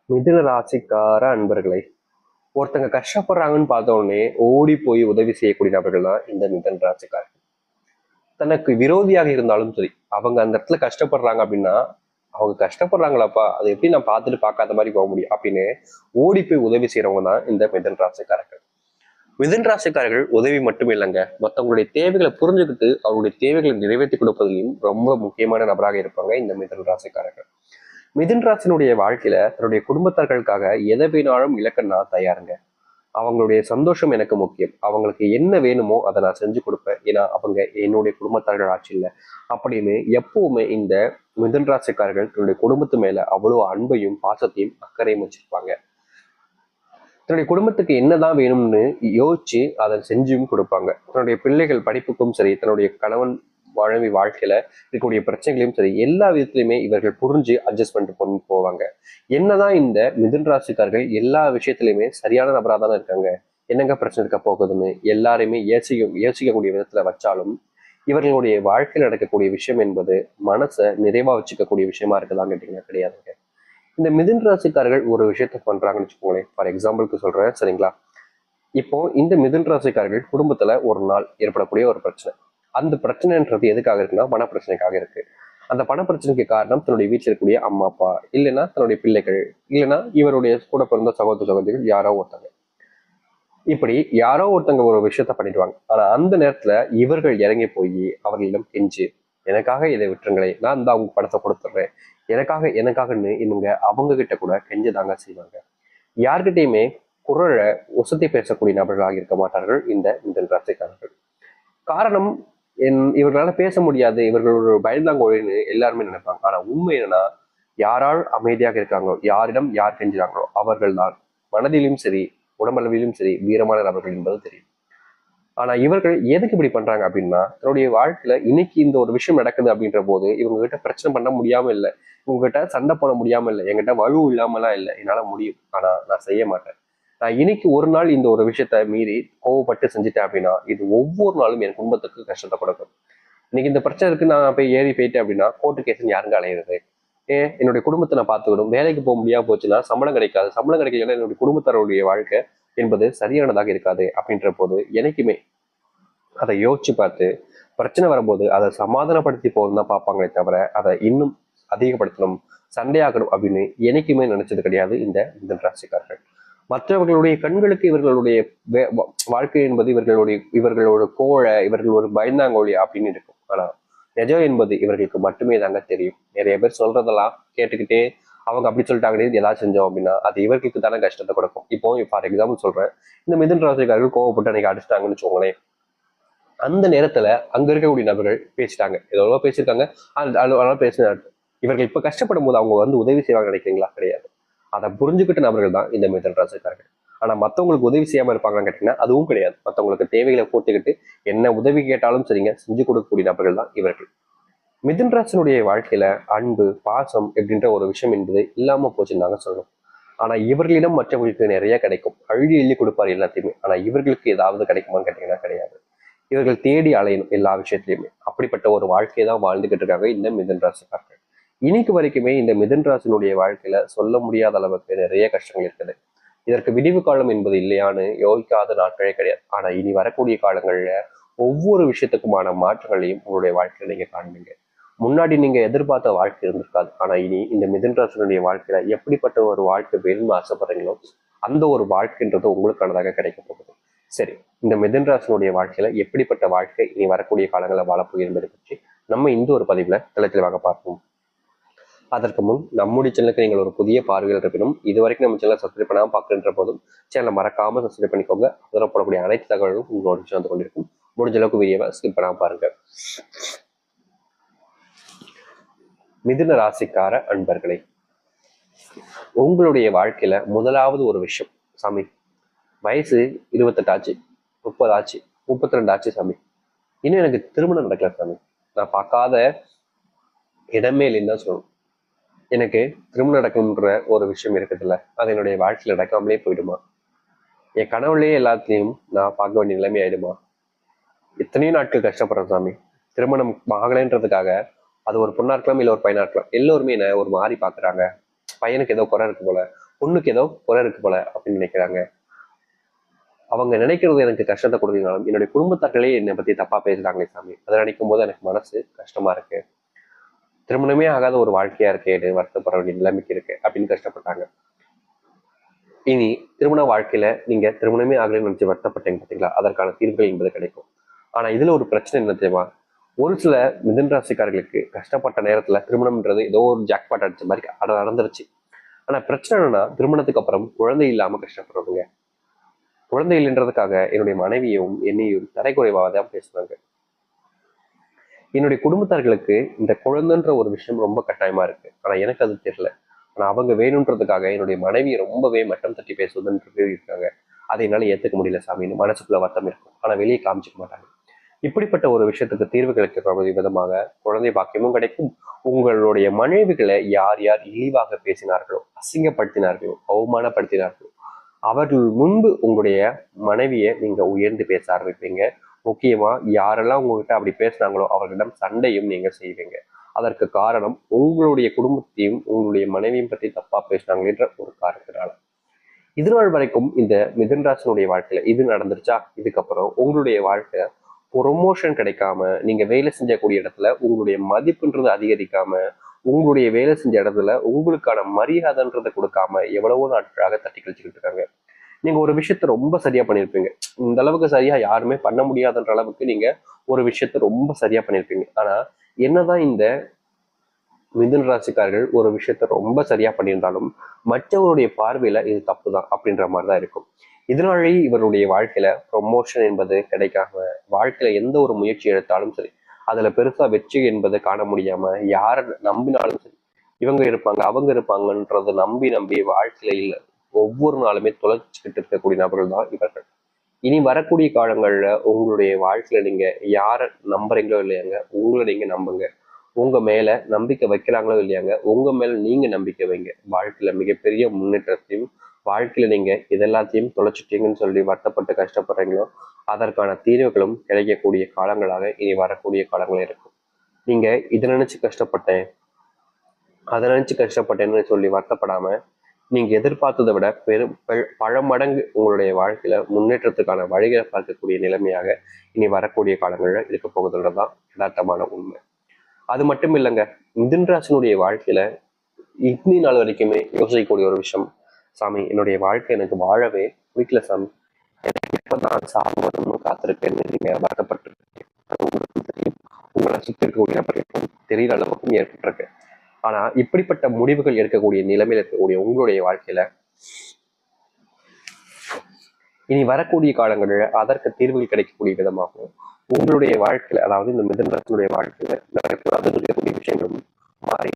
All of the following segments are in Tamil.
மிதுன ராசிக்கார அன்பர்களை ஒருத்தங்க கஷ்டப்படுறாங்கன்னு பார்த்த உடனே ஓடி போய் உதவி செய்யக்கூடிய நபர்கள் தான் இந்த மிதுன ராசிக்காரர்கள். தனக்கு விரோதியாக இருந்தாலும் சரி, அவங்க அந்த இடத்துல கஷ்டப்படுறாங்க அப்படின்னா, அவங்க கஷ்டப்படுறாங்களாப்பா, அதை எப்படி நான் பார்த்துட்டு பார்க்காத மாதிரி போக முடியும் அப்படின்னு ஓடி போய் உதவி செய்யறவங்க தான் இந்த மிதுன ராசிக்காரர்கள். மிதுன ராசிக்காரர்கள் உதவி மட்டும் இல்லைங்க, மற்றவங்களுடைய தேவைகளை புரிஞ்சுக்கிட்டு அவருடைய தேவைகளை நிறைவேற்றி கொடுப்பதிலையும் ரொம்ப முக்கியமான நபராக இருப்பாங்க இந்த மிதுன ராசிக்காரர்கள். மிதுன் ராசினுடைய வாழ்க்கையில தன்னுடைய குடும்பத்தார்களுக்காக எதை வேணாலும் இழக்க நான் தயாருங்க. அவங்களுடைய சந்தோஷம் எனக்கு முக்கியம். அவங்களுக்கு என்ன வேணுமோ அதை நான் செஞ்சு கொடுப்பேன். ஏன்னா அவங்க என்னுடைய குடும்பத்தார்கள் ஆச்சு இல்லை அப்படின்னு எப்பவுமே இந்த மிதுன் ராசிக்காரர்கள் தன்னுடைய குடும்பத்து மேல அவ்வளவு அன்பையும் பாசத்தையும் அக்கறையும் வச்சிருப்பாங்க. தன்னுடைய குடும்பத்துக்கு என்னதான் வேணும்னு யோசிச்சு அதை செஞ்சும் கொடுப்பாங்க. தன்னுடைய பிள்ளைகள் படிப்புக்கும் சரி, தன்னுடைய கணவன் மனைவி வாழ்க்கையில இருக்கக்கூடிய பிரச்சனைகளையும் சரி, எல்லா விதத்திலுமே இவர்கள் புரிஞ்சு அட்ஜஸ்ட் பண்ணிட்டு கொண்டு போவாங்க. என்னதான் இந்த மிதுன் ராசிக்காரர்கள் எல்லா விஷயத்திலுமே சரியான நபராக தானே இருக்காங்க, என்னங்க பிரச்சனை இருக்க போகுதுன்னு எல்லாருமே யோசிக்கக்கூடிய விதத்துல வச்சாலும், இவர்களுடைய வாழ்க்கையில் நடக்கக்கூடிய விஷயம் என்பது மனசை நிறைவா வச்சுக்கக்கூடிய விஷயமா இருக்குதான்னு கேட்டீங்கன்னா கிடையாதுங்க. இந்த மிதுன் ராசிக்காரர்கள் ஒரு விஷயத்த பண்றாங்கன்னு வச்சுக்கோங்களேன். ஃபார் எக்ஸாம்பிளுக்கு சொல்றேன், சரிங்களா? இப்போ இந்த மிதுன் ராசிக்காரர்கள் குடும்பத்துல ஒரு நாள் ஏற்படக்கூடிய ஒரு பிரச்சனை. அந்த பிரச்சனைன்றது எதுக்காக இருக்குன்னா பண பிரச்சனைக்காக இருக்கு. அந்த பண பிரச்சனைக்கு காரணம் தன்னுடைய வீட்டில் இருக்கக்கூடிய அம்மா அப்பா, இல்லைன்னா தன்னுடைய பிள்ளைகள், இல்லைன்னா இவருடைய கூட பிறந்த சகோதர சகோதரிகள் யாரோ ஒருத்தங்க. இப்படி யாரோ ஒருத்தங்க ஒரு விஷயத்த பண்ணிடுவாங்க. ஆனா அந்த நேரத்துல இவர்கள் இறங்கி போய் அவர்களிடம் கெஞ்சு, எனக்காக இதை விட்டுருங்களே, நான் இந்த அவங்க பணத்தை கொடுத்துட்றேன், எனக்காகன்னு இவங்க அவங்க கிட்ட கூட கெஞ்சதாங்க செய்வாங்க. யார்கிட்டையுமே குரலை உசத்தி பேசக்கூடிய நபர்களாக இருக்க மாட்டார்கள் இந்த மிதுன ராசிக்காரர்கள். காரணம், இவர்களால பேச முடியாது, இவர்கள் ஒரு பயந்தாங்கோழின்னு எல்லாருமே நினைப்பாங்க. ஆனா உண்மை என்னன்னா, யாரால் அமைதியாக இருக்காங்களோ, யாரிடம் யார் கெஞ்சுறாங்களோ அவர்கள் தான் மனதிலும் சரி உடம்பளவிலும் சரி வீரமான நபர்கள் என்பது தெரியும். ஆனா இவர்கள் எதுக்கு இப்படி பண்றாங்க அப்படின்னா, தன்னுடைய வாழ்க்கையில இன்னைக்கு இந்த ஒரு விஷயம் நடக்குது அப்படின்ற போது இவங்க கிட்ட பிரச்சனை பண்ண முடியாம இல்லை, இவங்க கிட்ட சண்டை போட முடியாம இல்லை, என்கிட்ட வலு இல்லாமலாம் இல்லை, என்னால முடியும், ஆனா நான் செய்ய மாட்டேன். நான் இன்னைக்கு ஒரு நாள் இந்த ஒரு விஷயத்த மீறி கோவப்பட்டு செஞ்சுட்டேன் அப்படின்னா இது ஒவ்வொரு நாளும் என் குடும்பத்துக்கு கஷ்டத்தை கொடுக்கும். இன்னைக்கு இந்த பிரச்சனை இருக்கு, நான் போய் ஏறி போயிட்டேன் அப்படின்னா கோர்ட்டு கேஸ் யாருங்க அலையிறது? என்னுடைய குடும்பத்தை நான் பார்த்துக்கணும். வேலைக்கு போக முடியாம போச்சுன்னா சம்பளம் கிடைக்காது, சம்பளம் கிடைக்கலன்னா என்னுடைய குடும்பத்தாருடைய வாழ்க்கை என்பது சரியானதாக இருக்காது. அப்படின்ற போது எனக்குமே அதை யோசிச்சு பார்த்து பிரச்சனை வரும்போது அதை சமாதானப்படுத்தி போகணும் தான் பார்ப்பாங்களே தவிர அதை இன்னும் அதிகப்படுத்தணும், சண்டையாக்கணும் அப்படின்னு என்னைக்குமே நினைச்சது கிடையாது இந்த மிதுன ராசிக்காரர்கள். மற்றவர்களுடைய கண்களுக்கு இவர்களுடைய வாழ்க்கை என்பது இவர்களோட கோழை, இவர்கள் ஒரு பயந்தாங்கோழி அப்படின்னு இருக்கும். ஆனா நிஜம் என்பது இவர்களுக்கு மட்டுமே தாங்க தெரியும். நிறைய பேர் சொல்றதெல்லாம் கேட்டுக்கிட்டே அவங்க அப்படி சொல்லிட்டாங்களே ஏதாச்சும் செஞ்சோம் அப்படின்னா அது இவர்களுக்கு தானே கஷ்டத்தை கொடுக்கும். இப்போ ஃபார் எக்ஸாம்பிள் சொல்றேன், இந்த மிதுன ராசிக்காரர்கள் கோவப்பட்டு அன்னைக்கு அடிச்சிட்டாங்கன்னு வச்சுக்கோங்களேன். அந்த நேரத்துல அங்க இருக்கக்கூடிய நபர்கள் பேசிட்டாங்க, ஏதோ பேசியிருக்காங்க, அதனால பேசினாரு. இவர்கள் இப்ப கஷ்டப்படும் போது அவங்க வந்து உதவி செய்வாங்க நினைக்கிறீங்களா? கிடையாது. அதை புரிஞ்சுக்கிட்ட நபர்கள் தான் இந்த மிதுன ராசிக்காரர்கள். ஆனா மத்தவங்களுக்கு உதவி செய்யாம இருப்பாங்கன்னு கேட்டீங்கன்னா அதுவும் கிடையாது. மத்தவங்களுக்கு தேவைகளை போட்டுக்கிட்டு என்ன உதவி கேட்டாலும் சரிங்க செஞ்சு கொடுக்கக்கூடிய நபர்கள் தான் இவர்கள். மிதுன ராசினுடைய வாழ்க்கையில அன்பு பாசம் அப்படின்ற ஒரு விஷயம் என்பது இல்லாம போச்சுன்னு தாங்க சொல்லணும். ஆனா இவர்களிடம் மற்றவர்களுக்கு நிறைய கிடைக்கும், அள்ளி அள்ளி கொடுப்பாரு எல்லாத்தையுமே. ஆனா இவர்களுக்கு ஏதாவது கிடைக்குமான்னு கேட்டீங்கன்னா கிடையாது. இவர்கள் தேடி அலையணும் எல்லா விஷயத்திலையுமே. அப்படிப்பட்ட ஒரு வாழ்க்கையை தான் வாழ்ந்துகிட்டு இருக்காங்க இந்த மிதுன ராசிக்காரர்கள். இன்னைக்கு வரைக்குமே இந்த மிதுன ராசினுடைய வாழ்க்கையில சொல்ல முடியாத அளவுக்கு நிறைய கஷ்டங்கள் இருக்குது. இதற்கு விடிவு காலம் என்பது இல்லையான்னு யோசிக்காத நாட்களே கிடையாது. ஆனா இனி வரக்கூடிய காலங்கள்ல ஒவ்வொரு விஷயத்துக்குமான மாற்றங்களையும் உங்களுடைய வாழ்க்கையில நீங்க காண்பீங்க. முன்னாடி நீங்க எதிர்பார்த்த வாழ்க்கை இருந்திருக்காது. ஆனா இனி இந்த மிதுன ராசினுடைய வாழ்க்கையில எப்படிப்பட்ட ஒரு வாழ்க்கை வேணும்னு ஆசைப்படுறீங்களோ அந்த ஒரு வாழ்க்கைன்றது உங்களுக்கானதாக கிடைக்க போகுது. சரி, இந்த மிதுன ராசினுடைய வாழ்க்கையில எப்படிப்பட்ட வாழ்க்கை இனி வரக்கூடிய காலங்களில் வாழப்போகுது என்பதை பற்றி நம்ம இந்த ஒரு பதிவுல தெளிவாக பார்ப்போம். அதற்கு முன் நம்முடைய சேனலுக்கு நீங்கள் ஒரு புதிய பார்வையில் இருப்பினும் இதுவரைக்கும் நம்ம சேனலை சப்ஸ்கிரைப் பண்ணாமல் பார்க்கின்ற போதும் சேனலை மறக்காம சப்ஸ்கிரைப் பண்ணிக்கோங்க. அதில் போடக்கூடிய அனைத்து தகவல்களும் உங்களோட வந்து கொண்டிருக்கும். முடிஞ்ச அளவுக்கு வீடியோவை ஸ்கிப் பண்ணாம பாருங்க. மிதுன ராசிக்கார அன்பர்களே, உங்களுடைய வாழ்க்கையில முதலாவது ஒரு விஷயம், சாமி வயசு 28 ஆச்சு, 30 ஆச்சு, 32 ஆச்சு சாமி, இன்னும் எனக்கு திருமணம் நடக்கல சாமி, நான் பார்க்காத இடமே இல்லைன்னு தான் சொல்லணும். எனக்கு திருமணம் நடக்கும்ன்ற ஒரு விஷயம் இருக்குதுல்ல, அது என்னுடைய வாழ்க்கையில் நடக்காமலே போயிடுமா? என் கனவுலேயே எல்லாத்தையும் நான் பார்க்க வேண்டிய நிலைமை ஆயிடுமா? எத்தனையோ நாட்கள் கஷ்டப்படுறேன் சாமி. திருமணம் ஆகலைன்றதுக்காக, அது ஒரு பொண்ணா இருக்கலாம் இல்லை ஒரு பையனா இருக்கலாம், எல்லோருமே என்ன ஒரு மாறி பார்க்குறாங்க. பையனுக்கு ஏதோ குறை இருக்கு போல, பொண்ணுக்கு ஏதோ குறை இருக்கு போல அப்படின்னு நினைக்கிறாங்க. அவங்க நினைக்கிறது எனக்கு கஷ்டத்தை கொடுத்தீங்கனாலும் என்னுடைய குடும்பத்தார்களே என்னை பத்தி தப்பா பேசுறாங்களே சாமி, அதை நினைக்கும் போது எனக்கு மனசு கஷ்டமா இருக்கு. திருமணமே ஆகாத ஒரு வாழ்க்கையா இருக்கேன்னு வருத்தப்பட வேண்டிய நிலைமைக்கு இருக்கு அப்படின்னு கஷ்டப்பட்டாங்க. இனி திருமண வாழ்க்கையில நீங்க திருமணமே ஆகலன்னு நினைச்சு வருத்தப்பட்டீங்க பார்த்தீங்களா, அதற்கான தீர்வுகள் என்பது கிடைக்கும். ஆனா இதுல ஒரு பிரச்சனை என்ன தெரியுமா? ஒரு சில மிதுன ராசிக்காரர்களுக்கு கஷ்டப்பட்ட நேரத்துல திருமணம்ன்றது ஏதோ ஒரு ஜாக்பாட் அடிச்ச மாதிரி நடந்துருச்சு. ஆனா பிரச்சனை என்னன்னா, திருமணத்துக்கு அப்புறம் குழந்தை இல்லாம கஷ்டப்படுறதுங்க. குழந்தை இல்லைன்றதுக்காக என்னுடைய மனைவியும் என்னையும் தரைக்குறைவாக தான் பேசுனாங்க. என்னுடைய குடும்பத்தார்களுக்கு இந்த குழந்தைன்ற ஒரு விஷயம் ரொம்ப கட்டாயமா இருக்கு. ஆனா எனக்கு அது தெரியல. ஆனா அவங்க வேணுன்றதுக்காக என்னுடைய மனைவியை ரொம்பவே மட்டம் தட்டி பேசுவதுன்றது இருக்காங்க. அதை என்னால ஏத்துக்க முடியல சாமின்னு மனசுக்குள்ள வருத்தம் இருக்கும். ஆனா வெளியே காமிச்சிக்க மாட்டாங்க. இப்படிப்பட்ட ஒரு விஷயத்துக்கு தீர்வு கிடைக்கிற விதமாக குழந்தை பாக்கியமும் கிடைக்கும். உங்களுடைய மனைவிகளை யார் யார் இழிவாக பேசினார்களோ, அசிங்கப்படுத்தினார்களோ, அவமானப்படுத்தினார்களோ, அவர்கள் முன்பு உங்களுடைய மனைவியை நீங்க உயர்ந்து பேச ஆரம்பிப்பீங்க. முக்கியமா யாரெல்லாம் உங்ககிட்ட அப்படி பேசுனாங்களோ அவர்களிடம் சண்டையும் நீங்க செய்வீங்க. அதற்கு காரணம் உங்களுடைய குடும்பத்தையும் உங்களுடைய மனைவியும் பத்தி தப்பா பேசினாங்கன்ற ஒரு காரணத்தினால. இது நாள் வரைக்கும் இந்த மிதுன ராசினுடைய வாழ்க்கையில இது நடந்துருச்சா? இதுக்கப்புறம் உங்களுடைய வாழ்க்கை ப்ரொமோஷன் கிடைக்காம, நீங்க வேலை செஞ்சக்கூடிய இடத்துல உங்களுடைய மதிப்புன்றது அதிகரிக்காம, உங்களுடைய வேலை செஞ்ச இடத்துல உங்களுக்கான மரியாதைன்றதை கொடுக்காம எவ்வளவோ நாட்களாக தட்டி கழிச்சுக்கிட்டு இருக்காங்க. நீங்க ஒரு விஷயத்த ரொம்ப சரியா பண்ணியிருப்பீங்க. இந்த அளவுக்கு சரியா யாருமே பண்ண முடியாதுன்ற அளவுக்கு நீங்க ஒரு விஷயத்த ரொம்ப சரியா பண்ணியிருப்பீங்க. ஆனா என்னதான் இந்த மிதுன ராசிக்காரர்கள் ஒரு விஷயத்த ரொம்ப சரியா பண்ணியிருந்தாலும் மற்றவருடைய பார்வையில இது தப்பு தான் அப்படின்ற மாதிரிதான் இருக்கும். இதனாலேயே இவருடைய வாழ்க்கையில ப்ரொமோஷன் என்பது கிடைக்காம, வாழ்க்கையில எந்த ஒரு முயற்சி எடுத்தாலும் சரி அதுல பெருசா வெற்றி என்பதை காண முடியாம, யாரை நம்பினாலும் சரி இவங்க இருப்பாங்க அவங்க இருப்பாங்கன்றத நம்பி நம்பி வாழ்க்கையில இல்லை ஒவ்வொரு நாளுமே தொலைச்சிக்கிட்டு இருக்கக்கூடிய நபர்கள் தான் இவர்கள். இனி வரக்கூடிய காலங்கள்ல உங்களுடைய வாழ்க்கையில நீங்க யாரை நம்புறீங்களோ இல்லையாங்க, உங்களை நீங்க நம்புங்க. உங்க மேல நம்பிக்கை வைக்கிறாங்களோ இல்லையாங்க, உங்க மேல நீங்க நம்பிக்கை வைங்க. வாழ்க்கையில மிகப்பெரிய முன்னேற்றத்தையும், வாழ்க்கையில நீங்க இதெல்லாத்தையும் தொலைச்சிட்டீங்கன்னு சொல்லி வருத்தப்பட்டு கஷ்டப்படுறீங்களோ அதற்கான தீர்வுகளும் கிடைக்கக்கூடிய காலங்களாக இனி வரக்கூடிய காலங்களே இருக்கும். நீங்க இதை நினைச்சு கஷ்டப்பட்டேன் அதை நினைச்சு கஷ்டப்பட்டேன்னு சொல்லி வருத்தப்படாம, நீங்க எதிர்பார்த்ததை விட பல மடங்கு உங்களுடைய வாழ்க்கையில முன்னேற்றத்துக்கான வழிகளை பார்க்கக்கூடிய நிலைமையாக இனி வரக்கூடிய காலங்கள்ல இருக்க போகுதுன்றதுதான் யதார்த்தமான உண்மை. அது மட்டும் இல்லைங்க, மிதுன ராசினுடைய வாழ்க்கையில இன்னி நாள் வரைக்குமே யோசிக்கக்கூடிய ஒரு விஷயம், சாமி என்னுடைய வாழ்க்கை எனக்கு வாழவே பிடிக்கல சாமி, எனக்கு இப்பதான் சாமி காத்திருக்கேன்னு நீங்க வருத்தப்பட்டிருக்கீங்க. உங்களை சுற்றி இருக்கக்கூடிய தெரியற அளவுக்கும் ஏற்பட்டிருக்கு. ஆனா இப்படிப்பட்ட முடிவுகள் எடுக்கக்கூடிய நிலைமையில இருக்கக்கூடிய உங்களுடைய வாழ்க்கையில இனி வரக்கூடிய காலங்களில் அதற்கு தீர்வுகள் கிடைக்கக்கூடிய விதமாகவும் உங்களுடைய வாழ்க்கையில, அதாவது இந்த மிதுன ராசியுடைய வாழ்க்கையில நடக்கக்கூடாது இருக்கக்கூடிய விஷயங்களும் மாறி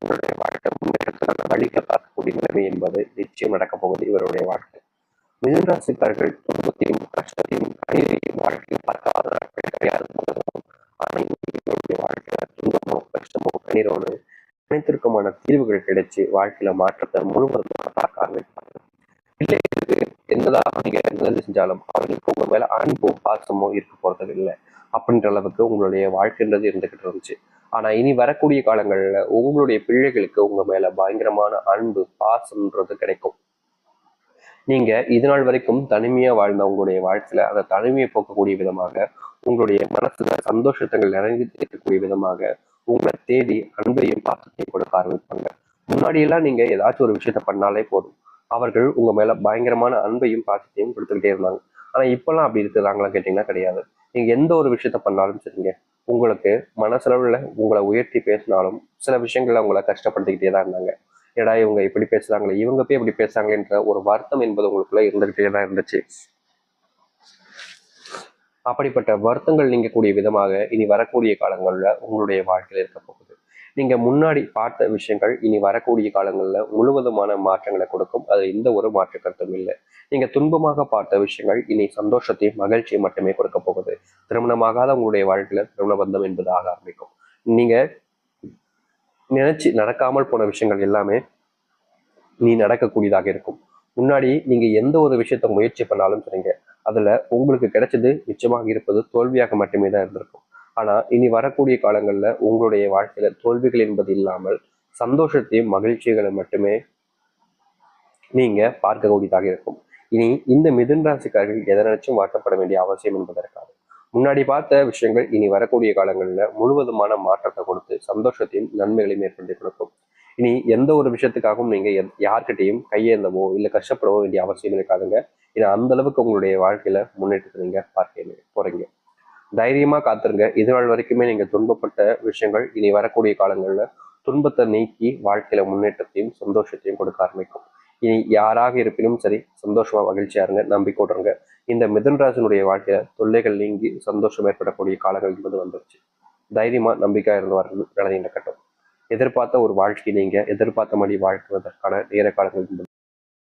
உங்களுடைய வாழ்க்கை முன்னேற்றத்துக்கான வழிகளை பார்க்கக்கூடிய நிலைமை என்பது நிச்சயம் நடக்கப் போகுது இவருடைய வாழ்க்கை. மிதுன ராசிக்காரர்கள் துன்பத்தையும் கஷ்டத்தையும் கண்ணீரையும் வாழ்க்கையில் பார்க்காத நாட்கள் கிடையாது. வாழ்க்கையில துன்பமோ கஷ்டமோ கண்ணீரோடு அனைத்திற்குமான தீர்வுகள் கிடைச்சு வாழ்க்கையில மாற்றத்தை முழுவதுமாக பார்க்க ஆரம்பிப்பாங்க. பிள்ளைகளுக்கு என்னதான் நீங்க நல்லது செஞ்சாலும் அவங்களுக்கு உங்க மேல அன்போ பாசமோ இருக்க போறது இல்லை அப்படின்ற அளவுக்கு உங்களுடைய வாழ்க்கைன்றது இருந்துகிட்டு இருந்துச்சு. ஆனா இனி வரக்கூடிய காலங்கள்ல உங்களுடைய பிள்ளைகளுக்கு உங்க மேல பயங்கரமான அன்பு பாசம்ன்றது கிடைக்கும். நீங்க இது நாள் வரைக்கும் தனிமையா வாழ்ந்த உங்களுடைய வாழ்க்கையில அந்த தனிமையை போக்கக்கூடிய விதமாக, உங்களுடைய மனசுல சந்தோஷத்தங்கள் நிறைந்து இருக்கக்கூடிய விதமாக உங்களை தேடி அன்பையும் பாசத்தையும் கொடுக்க ஆரம்பிப்பாங்க. முன்னாடி எல்லாம் நீங்க ஏதாச்சும் ஒரு விஷயத்த பண்ணாலே போதும், அவர்கள் உங்க மேல பயங்கரமான அன்பையும் பாசத்தையும் கொடுத்துக்கிட்டே இருந்தாங்க. ஆனா இப்பெல்லாம் அப்படி இருக்கிறாங்களா கேட்டீங்கன்னா கிடையாது. நீங்க எந்த ஒரு விஷயத்த பண்ணாலும் சரிங்க, உங்களுக்கு மனசளவுல உங்களை உயர்த்தி பேசினாலும் சில விஷயங்கள்ல உங்களை கஷ்டப்படுத்திக்கிட்டே தான் இருந்தாங்க. ஏடா இவங்க இப்படி பேசுறாங்களே, இவங்க போய் இப்படி பேசுறாங்கன்ற ஒரு வருத்தம் என்பது உங்களுக்குள்ள இருந்துகிட்டே தான் இருந்துச்சு. அப்படிப்பட்ட வருத்தங்கள் நீங்கக்கூடிய விதமாக இனி வரக்கூடிய காலங்கள்ல உங்களுடைய வாழ்க்கையில இருக்க போகுது. நீங்க முன்னாடி பார்த்த விஷயங்கள் இனி வரக்கூடிய காலங்கள்ல முழுவதுமான மாற்றங்களை கொடுக்கும். அது எந்த ஒரு மாற்று கருத்தும் இல்லை. நீங்க துன்பமாக பார்த்த விஷயங்கள் இனி சந்தோஷத்தையும் மகிழ்ச்சியை மட்டுமே கொடுக்க போகுது. திருமணமாகாத உங்களுடைய வாழ்க்கையில திருமண பந்தம் என்பது ஆக ஆரம்பிக்கும். நீங்க நினைச்சு நடக்காமல் போன விஷயங்கள் எல்லாமே நீ நடக்கக்கூடியதாக இருக்கும். முன்னாடி நீங்க எந்த ஒரு விஷயத்த முயற்சி பண்ணாலும் சரிங்க, அதுல உங்களுக்கு கிடைச்சது நிச்சயமாக இருப்பது தோல்வியாக மட்டுமே தான் இருந்திருக்கும். ஆனா இனி வரக்கூடிய காலங்கள்ல உங்களுடைய வாழ்க்கையில தோல்விகள் என்பது இல்லாமல் சந்தோஷத்தையும் மகிழ்ச்சிகளை மட்டுமே நீங்க பார்க்கக்கூடியதாக இருக்கும். இனி இந்த மிதுன ராசிக்காரர்கள் எதை நினைச்சும் வாட்டப்பட வேண்டிய அவசியம் என்பதற்காக முன்னாடி பார்த்த விஷயங்கள் இனி வரக்கூடிய காலங்களில் முழுவதுமான மாற்றத்தை கொடுத்து சந்தோஷத்தையும் நன்மைகளையும் ஏற்படுத்தி கொடுக்கும். இனி எந்த ஒரு விஷயத்துக்காகவும் நீங்க யார்கிட்டையும் கையேந்தவோ இல்லை கஷ்டப்படவோ வேண்டிய அவசியம் இருக்காதுங்க. ஏன்னா அந்த அளவுக்கு உங்களுடைய வாழ்க்கையில முன்னேற்றத்தை நீங்க பார்க்க போறீங்க. தைரியமா காத்துருங்க. இது நாள் வரைக்குமே நீங்க துன்பப்பட்ட விஷயங்கள் இனி வரக்கூடிய காலங்கள்ல துன்பத்தை நீக்கி வாழ்க்கையில முன்னேற்றத்தையும் சந்தோஷத்தையும் கொடுக்க ஆரம்பிக்கும். இனி யாராக இருப்பினும் சரி, சந்தோஷமா மகிழ்ச்சியா இருங்க, நம்பிக்கை இருங்க. இந்த மிதுன்ராஜனுடைய வாழ்க்கையில தொல்லைகள் நீங்கி சந்தோஷம் ஏற்படக்கூடிய காலங்கள் என்பது வந்துருச்சு. தைரியமா நம்பிக்கையா இருந்தவர்கள் நடந்த கட்டம் எதிர்பார்த்த ஒரு வாழ்க்கை நீங்க எதிர்பார்த்த மாதிரி வாழ்த்துவதற்கான நேர காலங்கள்